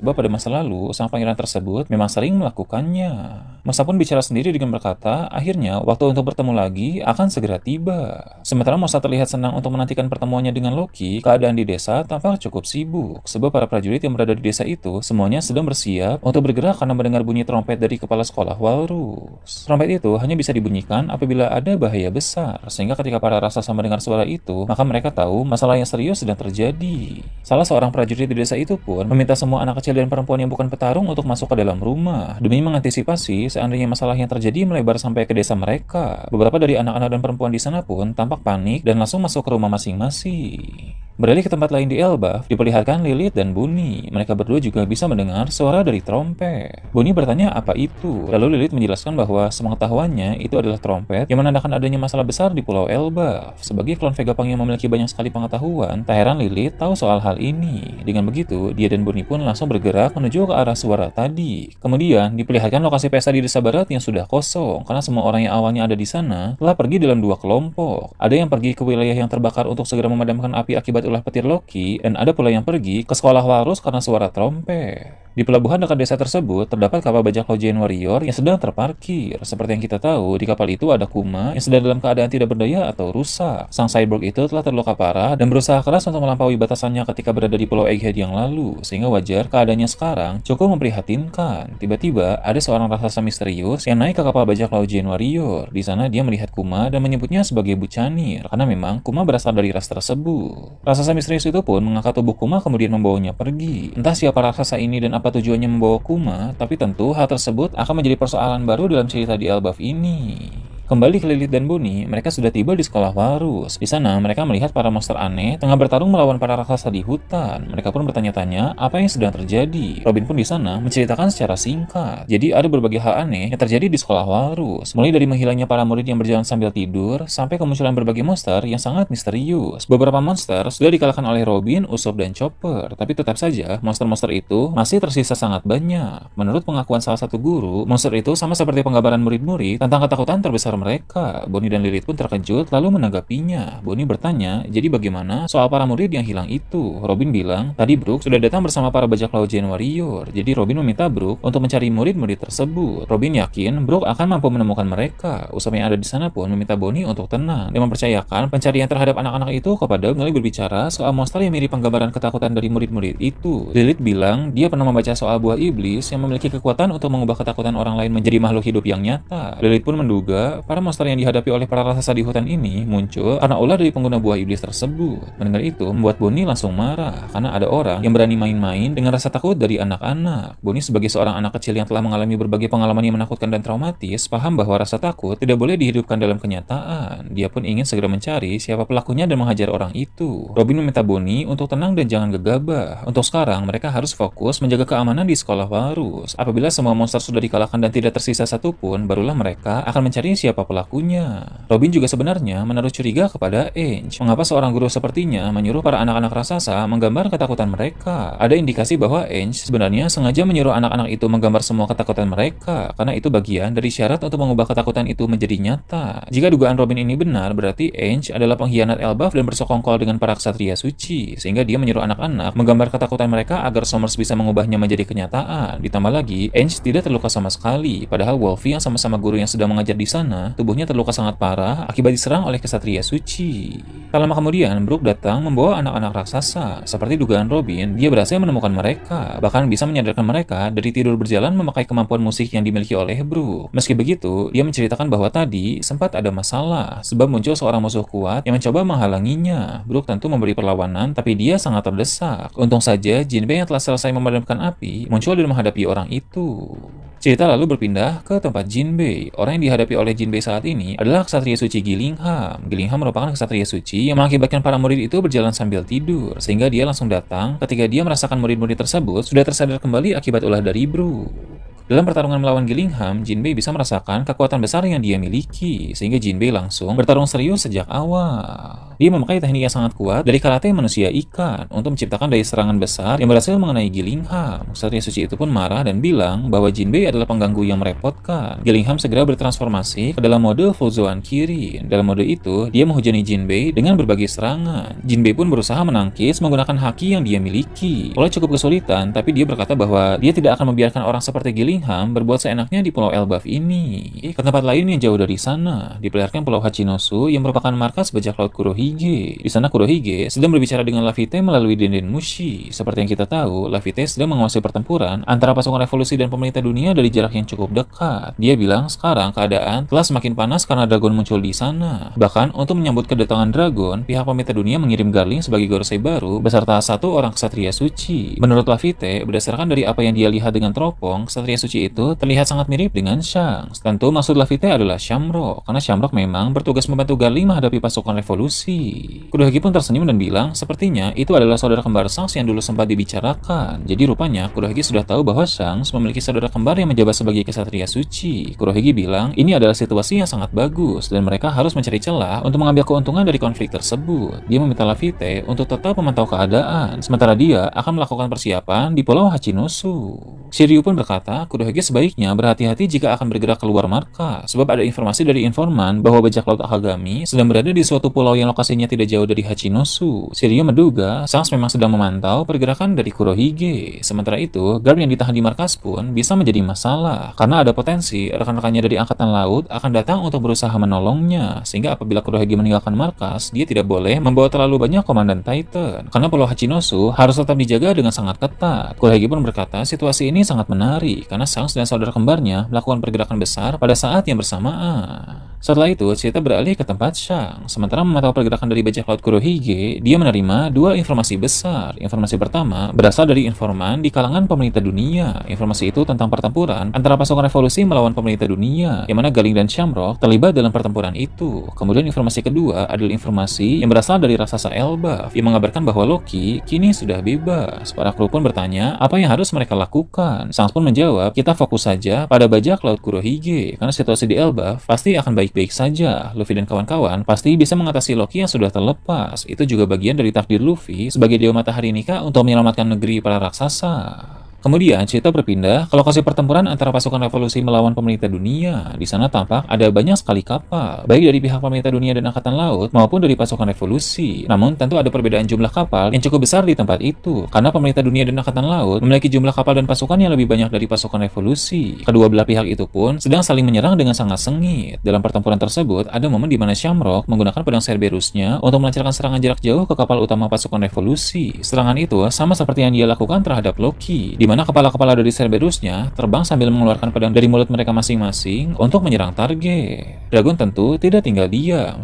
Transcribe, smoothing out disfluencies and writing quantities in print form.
sebab pada masa lalu, sang pangeran tersebut memang sering melakukannya. Masa pun bicara sendiri dengan berkata, akhirnya waktu untuk bertemu lagi akan segera tiba. Sementara Mosa terlihat senang untuk menantikan pertemuannya dengan Loki, keadaan di desa tampak cukup sibuk, sebab para prajurit yang berada di desa itu semuanya sedang bersiap untuk bergerak karena mendengar bunyi trompet dari kepala sekolah Walrus. Trompet itu hanya bisa dibunyikan apabila ada bahaya besar, sehingga ketika para raksasa mendengar suara itu, maka mereka tahu masalah yang serius sedang terjadi. Salah seorang prajurit di desa itu pun meminta semua anak kecil dan perempuan yang bukan petarung untuk masuk ke dalam rumah, demi mengantisipasi seandainya masalah yang terjadi melebar sampai ke desa mereka. Beberapa dari anak-anak dan perempuan di sana pun tampak panik dan langsung masuk ke rumah masing-masing. Beralih ke tempat lain di Elbaf, diperlihatkan Lilith dan Bunny. Mereka berdua juga bisa mendengar suara dari trompet. Bunny bertanya apa itu. Lalu Lilith menjelaskan bahwa sepengetahuannya itu adalah trompet yang menandakan adanya masalah besar di Pulau Elbaf. Sebagai klon Vegapunk yang memiliki banyak sekali pengetahuan, tak heran Lilith tahu soal hal ini. Dengan begitu, dia dan Bunny pun langsung bergerak menuju ke arah suara tadi. Kemudian, diperlihatkan lokasi pesta di desa barat yang sudah kosong, karena semua orang yang awalnya ada di sana telah pergi dalam dua kelompok. Ada yang pergi ke wilayah yang terbakar untuk segera memadamkan api akibat ulah petir Loki, dan ada pula yang pergi ke sekolah Walrus karena suara trompet. Di pelabuhan dekat desa tersebut, terdapat kapal bajak laut Giant Warrior yang sedang terparkir. Seperti yang kita tahu, di kapal itu ada Kuma yang sedang dalam keadaan tidak berdaya atau rusak. Sang cyborg itu telah terluka parah dan berusaha keras untuk melampaui batasannya ketika berada di Pulau Egghead yang lalu, sehingga wajar keadaannya sekarang cukup memprihatinkan. Tiba-tiba, ada seorang raksasa misterius yang naik ke kapal bajak laut Giant Warrior. Di sana, dia melihat Kuma dan menyebutnya sebagai Buccaneer, karena memang Kuma berasal dari ras tersebut. Raksasa misterius itu pun mengangkat tubuh Kuma kemudian membawanya pergi. Entah siapa raksasa ini dan apa tujuannya membawa Kuma, tapi tentu hal tersebut akan menjadi persoalan baru dalam cerita di Elbaf ini. Kembali ke Lilith dan Bunny, mereka sudah tiba di sekolah Walrus. Di sana, mereka melihat para monster aneh tengah bertarung melawan para raksasa di hutan. Mereka pun bertanya-tanya apa yang sedang terjadi. Robin pun di sana menceritakan secara singkat. Jadi ada berbagai hal aneh yang terjadi di sekolah Walrus. Mulai dari menghilangnya para murid yang berjalan sambil tidur, sampai kemunculan berbagai monster yang sangat misterius. Beberapa monster sudah dikalahkan oleh Robin, Usopp, dan Chopper. Tapi tetap saja, monster-monster itu masih tersisa sangat banyak. Menurut pengakuan salah satu guru, monster itu sama seperti penggambaran murid-murid tentang ketakutan terbesar mereka. Bonnie dan Lilith pun terkejut lalu menanggapinya. Bonnie bertanya, jadi bagaimana soal para murid yang hilang itu? Robin bilang, tadi Brook sudah datang bersama para bajak laut Giant Warrior. Jadi Robin meminta Brook untuk mencari murid-murid tersebut. Robin yakin Brook akan mampu menemukan mereka. Usopp yang ada di sana pun meminta Bonnie untuk tenang dan mempercayakan pencarian terhadap anak-anak itu kepada mulai berbicara soal monster yang mirip penggambaran ketakutan dari murid-murid itu. Lilith bilang dia pernah membaca soal buah iblis yang memiliki kekuatan untuk mengubah ketakutan orang lain menjadi makhluk hidup yang nyata. Lilith pun menduga para monster yang dihadapi oleh para raksasa di hutan ini muncul karena ulah dari pengguna buah iblis tersebut. Mendengar itu, membuat Bonnie langsung marah karena ada orang yang berani main-main dengan rasa takut dari anak-anak. Bonnie sebagai seorang anak kecil yang telah mengalami berbagai pengalaman yang menakutkan dan traumatis, paham bahwa rasa takut tidak boleh dihidupkan dalam kenyataan. Dia pun ingin segera mencari siapa pelakunya dan menghajar orang itu. Robin meminta Bonnie untuk tenang dan jangan gegabah. Untuk sekarang, mereka harus fokus menjaga keamanan di sekolah Walrus. Apabila semua monster sudah dikalahkan dan tidak tersisa satupun, barulah mereka akan mencari siapa pelakunya. Robin juga sebenarnya menaruh curiga kepada Ainge. Mengapa seorang guru sepertinya menyuruh para anak-anak raksasa menggambar ketakutan mereka? Ada indikasi bahwa Ainge sebenarnya sengaja menyuruh anak-anak itu menggambar semua ketakutan mereka, karena itu bagian dari syarat untuk mengubah ketakutan itu menjadi nyata. Jika dugaan Robin ini benar, berarti Ainge adalah pengkhianat Elbaf dan bersekongkol dengan para ksatria suci, sehingga dia menyuruh anak-anak menggambar ketakutan mereka agar Somers bisa mengubahnya menjadi kenyataan. Ditambah lagi, Ainge tidak terluka sama sekali, padahal Wolfie yang sama-sama guru yang sedang mengajar di sana, tubuhnya terluka sangat parah akibat diserang oleh kesatria suci. Tak lama kemudian, Brook datang membawa anak-anak raksasa. Seperti dugaan Robin, dia berhasil menemukan mereka, bahkan bisa menyadarkan mereka dari tidur berjalan memakai kemampuan musik yang dimiliki oleh Brook. Meski begitu, dia menceritakan bahwa tadi sempat ada masalah, sebab muncul seorang musuh kuat yang mencoba menghalanginya. Brook tentu memberi perlawanan, tapi dia sangat terdesak. Untung saja, Jinbei yang telah selesai memadamkan api muncul dan menghadapi orang itu. Cerita lalu berpindah ke tempat Jinbei. Orang yang dihadapi oleh Jinbei saat ini adalah ksatria suci Gillingham. Gillingham merupakan ksatria suci yang mengakibatkan para murid itu berjalan sambil tidur, sehingga dia langsung datang ketika dia merasakan murid-murid tersebut sudah tersadar kembali akibat ulah dari Brook. Dalam pertarungan melawan Gillingham, Jinbei bisa merasakan kekuatan besar yang dia miliki, sehingga Jinbei langsung bertarung serius sejak awal. Dia memakai teknik yang sangat kuat dari karate manusia ikan untuk menciptakan daya serangan besar yang berhasil mengenai Gillingham. Satria suci itu pun marah dan bilang bahwa Jinbei adalah pengganggu yang merepotkan. Gillingham segera bertransformasi ke dalam mode Fuzoan Kirin. Dalam mode itu, dia menghujani Jinbei dengan berbagai serangan. Jinbei pun berusaha menangkis menggunakan haki yang dia miliki. Walau cukup kesulitan, tapi dia berkata bahwa dia tidak akan membiarkan orang seperti Gillingham berbuat seenaknya di Pulau Elbaf ini. Ke tempat lain yang jauh dari sana, diperlihatkan Pulau Hachinosu yang merupakan markas bajak laut Kurohige. Di sana Kurohige sedang berbicara dengan Laffy melalui Denden Mushi. Seperti yang kita tahu, Laffy sedang menguasai pertempuran antara pasukan revolusi dan pemerintah dunia dari jarak yang cukup dekat. Dia bilang sekarang keadaan telah semakin panas karena dragon muncul di sana. Bahkan untuk menyambut kedatangan dragon, pihak pemerintah dunia mengirim Garling sebagai Gorosei baru beserta satu orang ksatria suci. Menurut Laffy, berdasarkan dari apa yang dia lihat dengan teropong, ksatria suci itu terlihat sangat mirip dengan Shanks. Tentu maksud Laffy adalah Shamrock, karena Shamrock memang bertugas membantu Garling menghadapi pasukan revolusi. Kurohige pun tersenyum dan bilang, sepertinya itu adalah saudara kembar Shanks yang dulu sempat dibicarakan. Jadi rupanya Kurohige sudah tahu bahwa Shanks memiliki saudara kembar yang menjabat sebagai ksatria suci. Kurohige bilang, ini adalah situasi yang sangat bagus dan mereka harus mencari celah untuk mengambil keuntungan dari konflik tersebut. Dia meminta Laffy untuk tetap memantau keadaan, sementara dia akan melakukan persiapan di Pulau Hachinosu. Shiryu pun berkata, Kurohige sebaiknya berhati-hati jika akan bergerak keluar markas, sebab ada informasi dari informan bahwa bajak laut Akagami sedang berada di suatu pulau yang lokasinya tidak jauh dari Hachinosu. Shiryu menduga Shanks memang sedang memantau pergerakan dari Kurohige. Sementara itu, guard yang ditahan di markas pun bisa menjadi masalah, karena ada potensi rekan-rekannya dari Angkatan Laut akan datang untuk berusaha menolongnya, sehingga apabila Kurohige meninggalkan markas, dia tidak boleh membawa terlalu banyak komandan Titan, karena Pulau Hachinosu harus tetap dijaga dengan sangat ketat. Kurohige pun berkata, situasi ini sangat menarik, karena Shanks dan saudara kembarnya melakukan pergerakan besar pada saat yang bersamaan. Setelah itu, cerita beralih ke tempat Shanks. Sementara memantau pergerakan dari bajak laut Kurohige, dia menerima dua informasi besar. Informasi pertama berasal dari informan di kalangan pemerintah dunia. Informasi itu tentang pertempuran antara pasukan revolusi melawan pemerintah dunia, yang mana Garling dan Shamrock terlibat dalam pertempuran itu. Kemudian informasi kedua adalah informasi yang berasal dari raksasa Elbaf, yang mengabarkan bahwa Loki kini sudah bebas. Para kru pun bertanya apa yang harus mereka lakukan. Shanks pun menjawab, kita fokus saja pada bajak laut Kurohige, karena situasi di Elbaf pasti akan baik-baik saja. Luffy dan kawan-kawan pasti bisa mengatasi Loki yang sudah terlepas. Itu juga bagian dari takdir Luffy sebagai Dewa Matahari Nika untuk menyelamatkan negeri para raksasa. Kemudian cerita berpindah ke lokasi pertempuran antara pasukan revolusi melawan pemerintah dunia. Di sana tampak ada banyak sekali kapal, baik dari pihak pemerintah dunia dan angkatan laut maupun dari pasukan revolusi. Namun tentu ada perbedaan jumlah kapal yang cukup besar di tempat itu, karena pemerintah dunia dan angkatan laut memiliki jumlah kapal dan pasukan yang lebih banyak dari pasukan revolusi. Kedua belah pihak itu pun sedang saling menyerang dengan sangat sengit. Dalam pertempuran tersebut ada momen di mana Shamrock menggunakan pedang Cerberusnya untuk melancarkan serangan jarak jauh ke kapal utama pasukan revolusi. Serangan itu sama seperti yang dia lakukan terhadap Loki, di mana kepala-kepala dari Cerberusnya terbang sambil mengeluarkan pedang dari mulut mereka masing-masing untuk menyerang target. Dragon tentu tidak tinggal diam.